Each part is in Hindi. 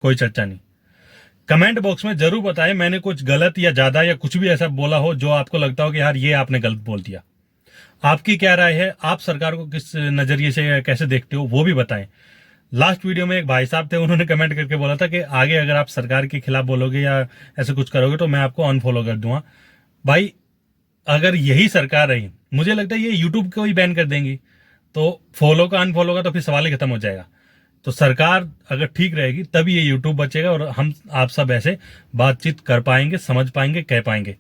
कोई चर्चा नहीं। कमेंट बॉक्स में जरूर बताएं मैंने कुछ गलत या ज्यादा या कुछ भी ऐसा बोला हो जो आपको लगता हो कि यार ये आपने गलत बोल दिया। आपकी क्या राय है, आप सरकार को किस नजरिए से कैसे देखते हो वो भी बताएं। लास्ट वीडियो में एक भाई साहब थे, उन्होंने कमेंट करके बोला था कि आगे अगर आप सरकार के खिलाफ बोलोगे या ऐसे कुछ करोगे तो मैं आपको अनफॉलो कर दूंगा। भाई अगर यही सरकार रही, मुझे लगता है ये यूट्यूब को ही बैन कर देंगी, तो फॉलो का अनफॉलो का तो फिर सवाल ही खत्म हो जाएगा। तो सरकार अगर ठीक रहेगी तभी ये यूट्यूब बचेगा और हम आप सब ऐसे बातचीत कर पाएंगे, समझ पाएंगे, कह पाएंगे।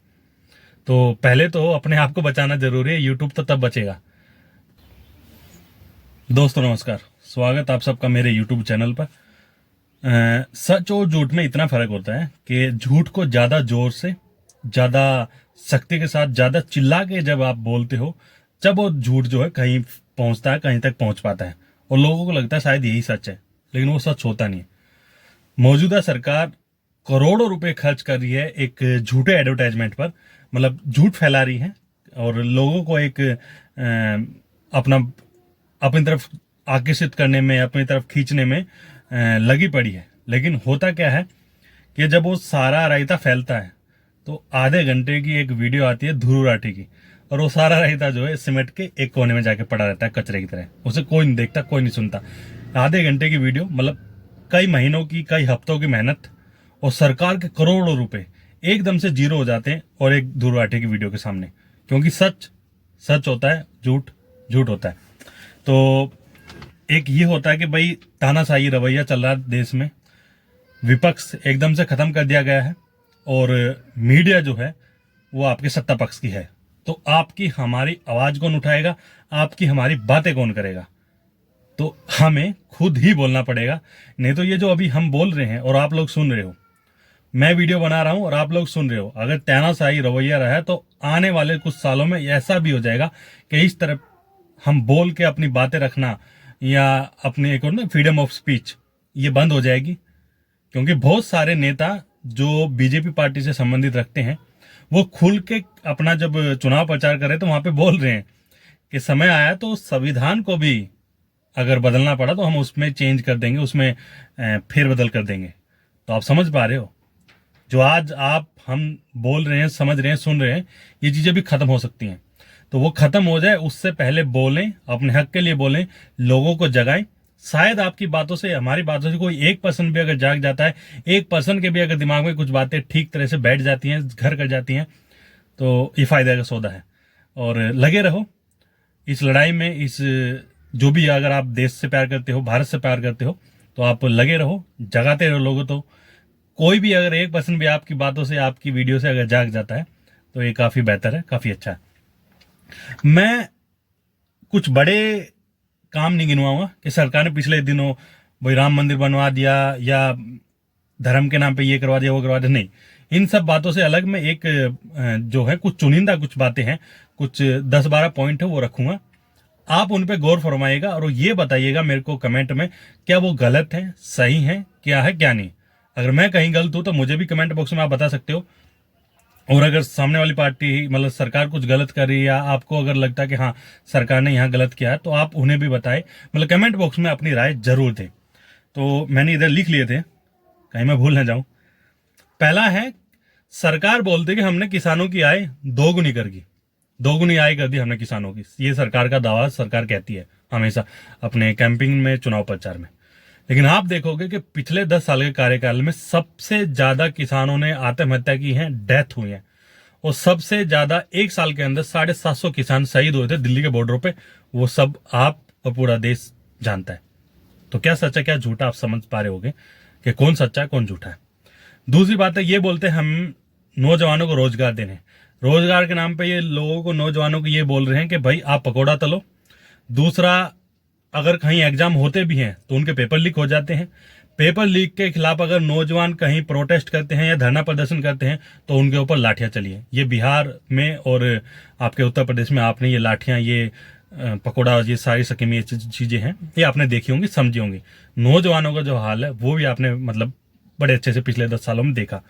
तो पहले तो अपने आप को बचाना जरूरी है, यूट्यूब तो तब बचेगा। दोस्तों नमस्कार, स्वागत आप सबका मेरे यूट्यूब चैनल पर। सच और झूठ में इतना फर्क होता है कि झूठ को ज्यादा जोर से, ज्यादा सख्ती के साथ, ज्यादा चिल्ला के जब आप बोलते हो, जब वो झूठ जो है कहीं पहुंचता है, कहीं तक पहुंच पाता है और लोगों को लगता है शायद यही सच है, लेकिन वो सच होता नहीं है। मौजूदा सरकार करोड़ों रुपए खर्च कर रही है एक झूठे एडवर्टाइजमेंट पर, मतलब झूठ फैला रही है और लोगों को एक अपना अपनी तरफ आकर्षित करने में, अपनी तरफ खींचने में लगी पड़ी है। लेकिन होता क्या है कि जब वो सारा रायता फैलता है तो आधे घंटे की एक वीडियो आती है ध्रुव राठी की, और वो सारा रायता जो है सिमट के एक कोने में जाके पड़ा रहता है कचरे की तरह, उसे कोई नहीं देखता, कोई नहीं सुनता। आधे घंटे की वीडियो मतलब कई महीनों की, कई हफ्तों की मेहनत और सरकार के करोड़ों रुपए एकदम से जीरो हो जाते हैं और एक ध्रुव राठी की वीडियो के सामने, क्योंकि सच सच होता है, झूठ झूठ होता है। तो एक ये होता है कि भाई तानाशाही रवैया चल रहा है देश में, विपक्ष एकदम से खत्म कर दिया गया है और मीडिया जो है वो आपके सत्ता पक्ष की है। तो आपकी हमारी आवाज कौन उठाएगा, आपकी हमारी बातें कौन करेगा? तो हमें खुद ही बोलना पड़ेगा। नहीं तो ये जो अभी हम बोल रहे हैं और आप लोग सुन रहे हो, मैं वीडियो बना रहा हूं और आप लोग सुन रहे हो, अगर तानाशाही रवैया रहा है तो आने वाले कुछ सालों में ऐसा भी हो जाएगा कि इस तरह हम बोल के अपनी बातें रखना या अपने एक और ना फ्रीडम ऑफ स्पीच, ये बंद हो जाएगी। क्योंकि बहुत सारे नेता जो बीजेपी पार्टी से संबंधित रखते हैं वो खुल के अपना जब चुनाव प्रचार कर रहे तो वहां पे बोल रहे हैं कि समय आया तो संविधान को भी अगर बदलना पड़ा तो हम उसमें चेंज कर देंगे, उसमें फेरबदल कर देंगे। तो आप समझ पा रहे हो, जो आज आप हम बोल रहे हैं, समझ रहे हैं, सुन रहे हैं, ये चीजें भी खत्म हो सकती हैं। तो वो खत्म हो जाए उससे पहले बोलें, अपने हक के लिए बोलें, लोगों को जगाएं। शायद आपकी बातों से, हमारी बातों से कोई 1% भी अगर जाग जाता है, 1% के भी अगर दिमाग में कुछ बातें ठीक तरह से बैठ जाती हैं, घर कर जाती हैं, तो ये फायदे का सौदा है। और लगे रहो इस लड़ाई में, इस जो भी, अगर आप देश से प्यार करते हो, भारत से प्यार करते हो, तो आप लगे रहो, जगाते रहो लोगों। तो कोई भी अगर 1% भी आपकी बातों से, आपकी वीडियो से अगर जाग जाता है तो ये काफी बेहतर है, काफी अच्छा है। मैं कुछ बड़े काम नहीं गिनवाऊंगा कि सरकार ने पिछले दिनों वही राम मंदिर बनवा दिया या धर्म के नाम पे ये करवा दिया, वो करवा दिया, नहीं। इन सब बातों से अलग मैं एक जो है कुछ चुनिंदा कुछ बातें हैं, कुछ 10-12 पॉइंट है, वो रखूंगा। आप उन पे गौर फरमाइएगा और ये बताइएगा मेरे को कमेंट में, क्या वो गलत है, सही है, क्या है, क्या नहीं। अगर मैं कहीं गलत हूं तो मुझे भी कमेंट बॉक्स में आप बता सकते हो। और अगर सामने वाली पार्टी, मतलब सरकार कुछ गलत कर रही है या आपको अगर लगता है कि हाँ सरकार ने यहाँ गलत किया है, तो आप उन्हें भी बताएं, मतलब कमेंट बॉक्स में अपनी राय जरूर दें। तो मैंने इधर लिख लिए थे, कहीं मैं भूल ना जाऊं। पहला है, सरकार बोलती कि हमने किसानों की आय दोगुनी कर दी, दोगुनी आय कर दी हमने किसानों की। ये सरकार का दावा, सरकार कहती है हमेशा अपने कैंपिंग में, चुनाव प्रचार में। लेकिन आप देखोगे कि पिछले 10 साल के कार्यकाल में सबसे ज्यादा किसानों ने आत्महत्या की है, डेथ हुई है, और सबसे ज्यादा एक साल के अंदर 750 किसान शहीद हुए थे दिल्ली के बॉर्डरों पे। वो सब आप और पूरा देश जानता है। तो क्या सच्चा क्या झूठा आप समझ पा रहे होगे कि कौन सच्चा है कौन झूठा है। दूसरी बात है, ये बोलते हैं हम नौजवानों को रोजगार देने, रोजगार के नाम पे ये लोगों को, नौजवानों को ये बोल रहे हैं कि भाई आप पकौड़ा तलो। दूसरा, अगर कहीं एग्जाम होते भी हैं तो उनके पेपर लीक हो जाते हैं। पेपर लीक के खिलाफ अगर नौजवान कहीं प्रोटेस्ट करते हैं या धरना प्रदर्शन करते हैं तो उनके ऊपर लाठियां चली है। ये बिहार में और आपके उत्तर प्रदेश में आपने ये लाठियां, ये पकौड़ा, ये सारी सकीमी चीजें हैं, ये आपने देखी होंगी, समझी होंगी। नौजवानों का जो हाल है वो भी आपने मतलब बड़े अच्छे से पिछले 10 सालों में देखा।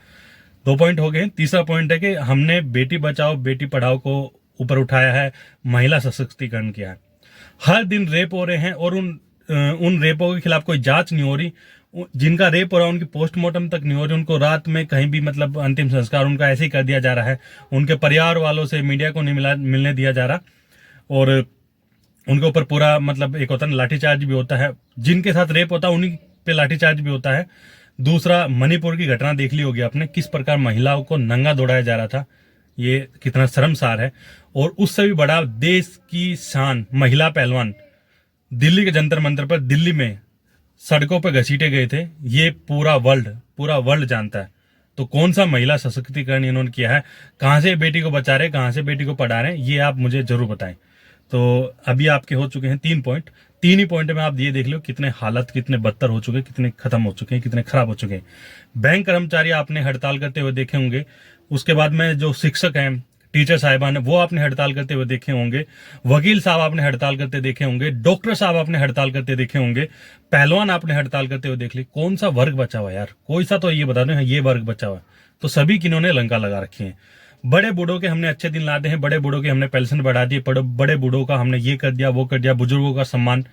2 पॉइंट हो गए। तीसरा पॉइंट है कि हमने बेटी बचाओ बेटी पढ़ाओ को ऊपर उठाया है, महिला सशक्तिकरण किया है। हर दिन रेप हो रहे हैं और उन रेपों के खिलाफ कोई जांच नहीं हो रही, जिनका रेप हो रहा है उनकी पोस्टमार्टम तक नहीं हो रही, उनको रात में कहीं भी मतलब अंतिम संस्कार उनका ऐसे ही कर दिया जा रहा है, उनके परिवार वालों से मीडिया को नहीं मिलने दिया जा रहा, और उनके ऊपर पूरा मतलब एक होता है लाठीचार्ज भी होता है, जिनके साथ रेप होता है उन्हीं पे लाठीचार्ज भी होता है। दूसरा, मणिपुर की घटना देख ली होगी आपने, किस प्रकार महिलाओं को नंगा दौड़ाया जा रहा था, ये कितना शर्मसार है। और उससे भी बड़ा, देश की शान महिला पहलवान दिल्ली के जंतर मंतर पर दिल्ली में सड़कों पर घसीटे गए थे, ये पूरा वर्ल्ड जानता है। तो कौन सा महिला सशक्तिकरण इन्होंने किया है, कहां से बेटी को बचा रहे, कहां से बेटी को पढ़ा रहे हैं, ये आप मुझे जरूर बताएं। तो अभी आपके हो चुके हैं 3 पॉइंट, 3 ही पॉइंट में आप ये देख लो कितने हालत कितने बदतर हो चुके हैं, कितने खत्म हो चुके हैं, कितने खराब हो चुके हैं। बैंक कर्मचारी आपने हड़ताल करते हुए देखे होंगे, उसके बाद में जो शिक्षक हैं, टीचर साहिबान, वो आपने हड़ताल करते हुए देखे होंगे, वकील साहब आपने हड़ताल करते देखे होंगे, डॉक्टर साहब आपने हड़ताल करते देखे होंगे, पहलवान आपने हड़ताल करते हुए देख ली। कौन सा वर्ग बचा हुआ यार, कोई सा तो ये बता दो ये वर्ग बचा हुआ। तो सभी किन्होंने लंका लगा रखी है। बड़े बूढ़ों के हमने अच्छे दिन लाते हैं, बड़े बूढ़ों के हमने पेंशन बढ़ा दी, बड़े बूढ़ों का हमने ये कर दिया वो कर दिया, बुजुर्गों का सम्मान।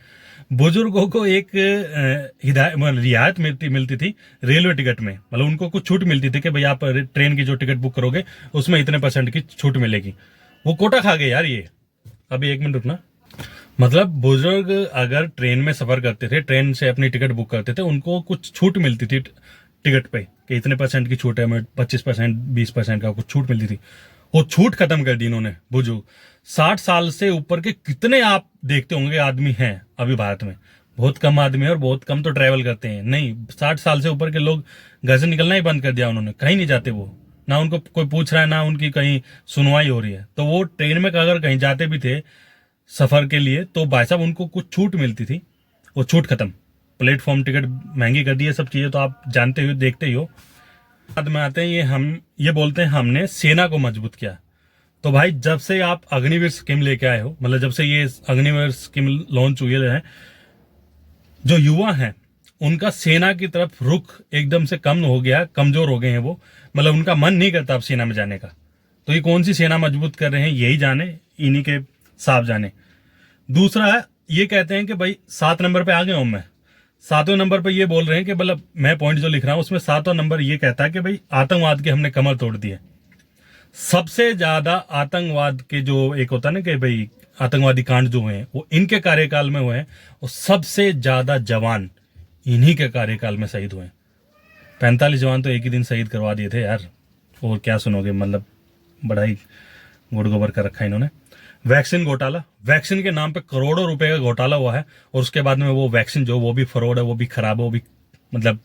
बुजुर्गों को एक रियायत मिलती थी रेलवे टिकट में, मतलब उनको कुछ छूट मिलती थी कि भाई आप ट्रेन की जो टिकट बुक करोगे उसमें इतने % की छूट मिलेगी। वो कोटा खा गए यार ये। अभी 1 मिनट रुकना। मतलब बुजुर्ग अगर ट्रेन में सफर करते थे, ट्रेन से अपनी टिकट बुक करते थे, उनको कुछ छूट मिलती थी टिकट पे कि इतने % की छूट है, 25% 20% का कुछ छूट मिलती थी। वो छूट खत्म कर दी इन्होंने। बुजुर्ग 60 साल से ऊपर के कितने आप देखते होंगे आदमी हैं अभी भारत में, बहुत कम आदमी है और बहुत कम तो ट्रैवल करते हैं। नहीं, 60 साल से ऊपर के लोग घर से निकलना ही बंद कर दिया उन्होंने, कहीं नहीं जाते वो, ना उनको कोई पूछ रहा है, ना उनकी कहीं सुनवाई हो रही है। तो वो ट्रेन में अगर कहीं जाते भी थे सफर के लिए तो भाई साहब उनको कुछ छूट मिलती थी, वो छूट खत्म। प्लेटफॉर्म टिकट महंगी कर दी है, सब चीजें तो आप जानते हो देखते ही हो। बाद में आते हैं ये बोलते हैं हमने सेना को मजबूत किया। तो भाई जब से आप अग्निवीर स्कीम लेके आए हो, मतलब जब से ये अग्निवीर स्कीम लॉन्च हुई है, जो युवा हैं उनका सेना की तरफ रुख एकदम से कम हो गया, कमजोर हो गए हैं वो, मतलब उनका मन नहीं करता अब सेना में जाने का। तो ये कौन सी सेना मजबूत कर रहे हैं यही जाने, इन्हीं के साहब जाने। दूसरा है, ये कहते हैं कि भाई 7 नंबर पे आ गया हूं मैं, 7वें नंबर पे ये बोल रहे हैं कि मतलब मैं पॉइंट जो लिख रहा हूं उसमें 7वां नंबर ये कहता है कि भाई आतंकवाद के हमने कमर तोड़ दी है। सबसे ज्यादा आतंकवाद के जो एक होता है ना कि भाई आतंकवादी कांड जो हुए हैं वो इनके कार्यकाल में हुए हैं, और सबसे ज्यादा जवान इन्हीं के कार्यकाल में शहीद हुए हैं। 45 जवान तो एक ही दिन शहीद करवा दिए थे यार, और क्या सुनोगे, मतलब बड़ा ही गुड़ गोबर कर रखा है इन्होंने। वैक्सीन घोटाला, वैक्सीन के नाम पे करोड़ों रुपए का घोटाला हुआ है, और उसके बाद में वो वैक्सीन जो वो भी फ्रॉड है, वो भी खराब है, वो भी मतलब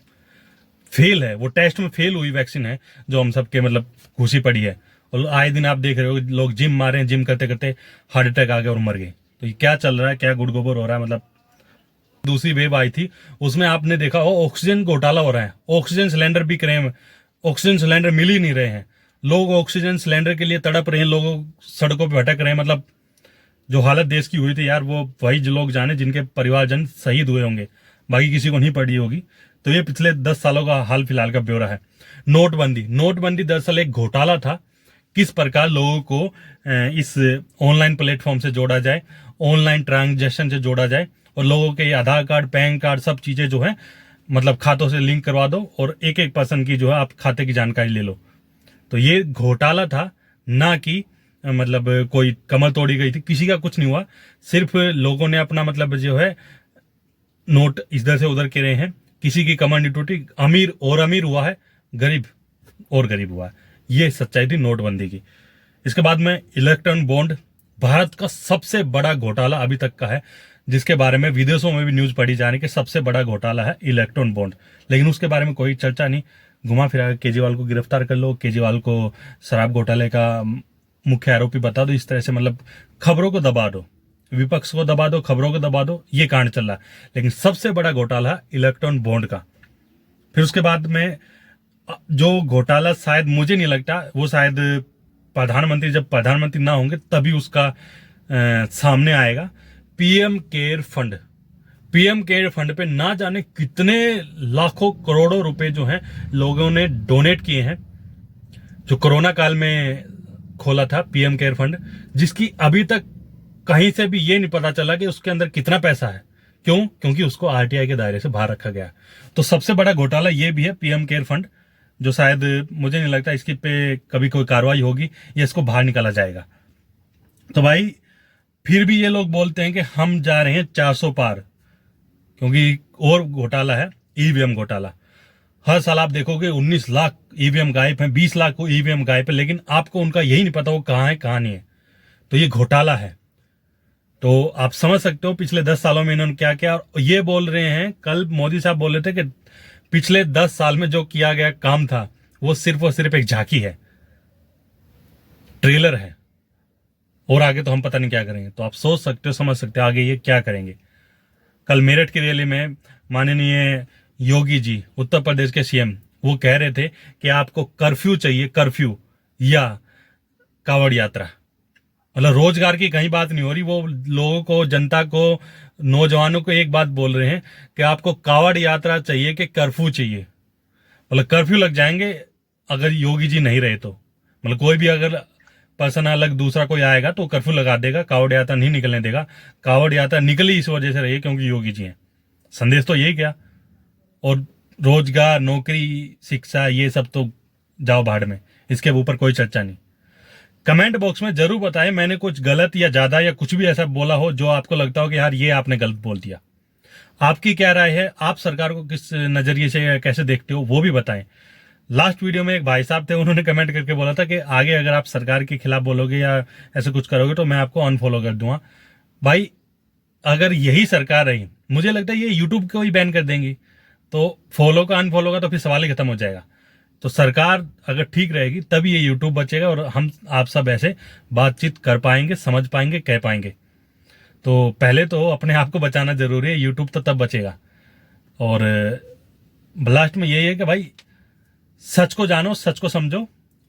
फेल है, वो टेस्ट में फेल हुई वैक्सीन है जो हम सबके मतलब घुसी पड़ी है। और आए दिन आप देख रहे हो लोग जिम मारे हैं, जिम करते करते हार्ट अटैक आ गया और मर गए। तो ये क्या चल रहा है, क्या गुड़ गोबर हो रहा है। मतलब दूसरी वेव आई थी उसमें आपने देखा हो ऑक्सीजन घोटाला हो रहा है, ऑक्सीजन सिलेंडर बिक रहे हैं, ऑक्सीजन सिलेंडर मिल ही नहीं रहे हैं, लोग ऑक्सीजन सिलेंडर के लिए तड़प रहे हैं, लोग सड़कों पर भटक रहे हैं। मतलब जो हालत देश की हुई थी यार, वो वही लोग जाने जिनके परिवारजन शहीद हुए होंगे, बाकी किसी को नहीं पड़ी होगी। तो ये पिछले 10 सालों का हाल फिलहाल का ब्यौरा है। नोटबंदी दरअसल एक घोटाला था, किस प्रकार लोगों को इस ऑनलाइन प्लेटफॉर्म से जोड़ा जाए, ऑनलाइन ट्रांजैक्शन से जोड़ा जाए, और लोगों के आधार कार्ड, पैन कार्ड, सब चीजें जो है मतलब खातों से लिंक करवा दो, और एक एक पर्सन की जो है आप खाते की जानकारी ले लो। तो ये घोटाला था, ना कि मतलब कोई कमर तोड़ी गई थी, किसी का कुछ नहीं हुआ, सिर्फ लोगों ने अपना मतलब जो है नोट इधर से उधर करे हैं, किसी की कमर नहीं टूटी, अमीर और अमीर हुआ है, गरीब और गरीब हुआ है। ये सच्चाई थी नोटबंदी की। इसके बाद में इलेक्ट्रॉन बॉन्ड, भारत का सबसे बड़ा घोटाला अभी तक का है, जिसके बारे में विदेशों में भी न्यूज पढ़ी जा रही है कि सबसे बड़ा घोटाला है इलेक्ट्रॉन बॉन्ड, लेकिन उसके बारे में कोई चर्चा नहीं। घुमा फिरा केजरीवाल को गिरफ्तार कर लो, केजरीवाल को शराब घोटाले का मुख्य आरोपी बता दो, इस तरह से मतलब खबरों को दबा दो, विपक्ष को दबा दो, खबरों को दबा दो, ये कांड चल रहा है। लेकिन सबसे बड़ा घोटाला है इलेक्ट्रॉन बॉन्ड का। फिर उसके बाद में जो घोटाला शायद मुझे नहीं लगता वो शायद प्रधानमंत्री जब प्रधानमंत्री ना होंगे तभी उसका सामने आएगा। PM care fund, PM care fund पे ना जाने कितने लाखों करोड़ों रुपए जो हैं लोगों ने डोनेट किए हैं, जो कोरोना काल में खोला था पीएम केयर फंड, जिसकी अभी तक कहीं से भी ये नहीं पता चला कि उसके अंदर कितना पैसा है, क्यों? क्योंकि उसको आरटीआई के दायरे से बाहर रखा गया। तो सबसे बड़ा घोटाला ये भी है पीएम केयर फंड, जो शायद मुझे नहीं लगता इसकी पे कभी कोई कार्रवाई होगी या इसको बाहर निकाला जाएगा। तो भाई फिर भी ये लोग बोलते हैं कि हम जा रहे हैं 400 पार, क्योंकि और घोटाला है ईवीएम घोटाला। हर साल आप देखोगे 19 लाख ईवीएम गायब है, 20 लाख को ईवीएम गायब है, लेकिन आपको उनका यही नहीं पता वो कहाँ है कहाँ नहीं है। तो ये घोटाला है। तो आप समझ सकते हो पिछले 10 सालों में इन्होंने क्या किया। और ये बोल रहे हैं, कल मोदी साहब बोल रहे थे कि पिछले 10 साल में जो किया गया काम था वो सिर्फ और सिर्फ एक झांकी है, ट्रेलर है, और आगे तो हम पता नहीं क्या करेंगे। तो आप सोच सकते हो, समझ सकते हो आगे ये क्या करेंगे। कल मेरठ की रैली में माननीय योगी जी, उत्तर प्रदेश के सीएम, वो कह रहे थे कि आपको कर्फ्यू चाहिए, कर्फ्यू या कावड़ यात्रा। मतलब रोजगार की कहीं बात नहीं हो रही, वो लोगों को, जनता को, नौजवानों को एक बात बोल रहे हैं कि आपको कावड़ यात्रा चाहिए कि कर्फ्यू चाहिए। मतलब कर्फ्यू लग जाएंगे अगर योगी जी नहीं रहे तो। मतलब कोई भी अगर पर्सन अलग दूसरा कोई आएगा तो कर्फ्यू लगा देगा, कावड़ यात्रा नहीं निकलने देगा। कावड़ यात्रा निकली इस वजह से रही है क्योंकि योगी जी हैं। संदेश तो यही क्या। और रोजगार, नौकरी, शिक्षा, ये सब तो जाओ भाड़ में, इसके ऊपर कोई चर्चा नहीं। कमेंट बॉक्स में जरूर बताएं मैंने कुछ गलत या ज्यादा या कुछ भी ऐसा बोला हो जो आपको लगता हो कि यार ये आपने गलत बोल दिया। आपकी क्या राय है? आप सरकार को किस नजरिए से कैसे देखते हो वो भी बताएं। लास्ट वीडियो में एक भाई साहब थे, उन्होंने कमेंट करके बोला था कि आगे अगर आप सरकार के खिलाफ बोलोगे या ऐसे कुछ करोगे तो मैं आपको अनफॉलो कर दूंगा। भाई अगर यही सरकार रही, मुझे लगता है ये यूट्यूब को ही बैन कर देंगी। तो फॉलो का अनफॉलो का तो फिर सवाल ही खत्म हो जाएगा। तो सरकार अगर ठीक रहेगी तभी ये यूट्यूब बचेगा और हम आप सब ऐसे बातचीत कर पाएंगे, समझ पाएंगे, कह पाएंगे। तो पहले तो अपने आप को बचाना जरूरी है, यूट्यूब तो तब बचेगा। और लास्ट में यही है कि भाई सच को जानो, सच को समझो,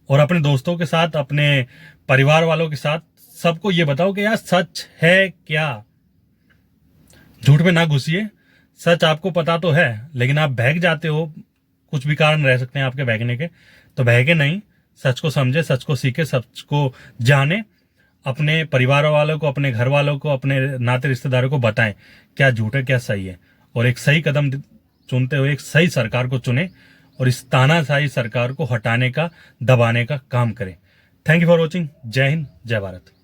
और अपने दोस्तों के साथ, अपने परिवार वालों के साथ सबको ये बताओ कि यार सच है क्या। झूठ में ना घुसिए। सच आपको पता तो है लेकिन आप बहक जाते हो, कुछ भी कारण रह सकते हैं आपके बहकने के, तो बहके नहीं, सच को समझे, सच को सीखे, सच को जाने, अपने परिवार वालों को, अपने घर वालों को, अपने नाते रिश्तेदारों को बताएं क्या झूठ है क्या सही है, और एक सही कदम चुनते हुए एक सही सरकार को चुने और इस तानाशाही सरकार को हटाने का, दबाने का काम करें। Thank you for watching. जय हिंद, जय भारत।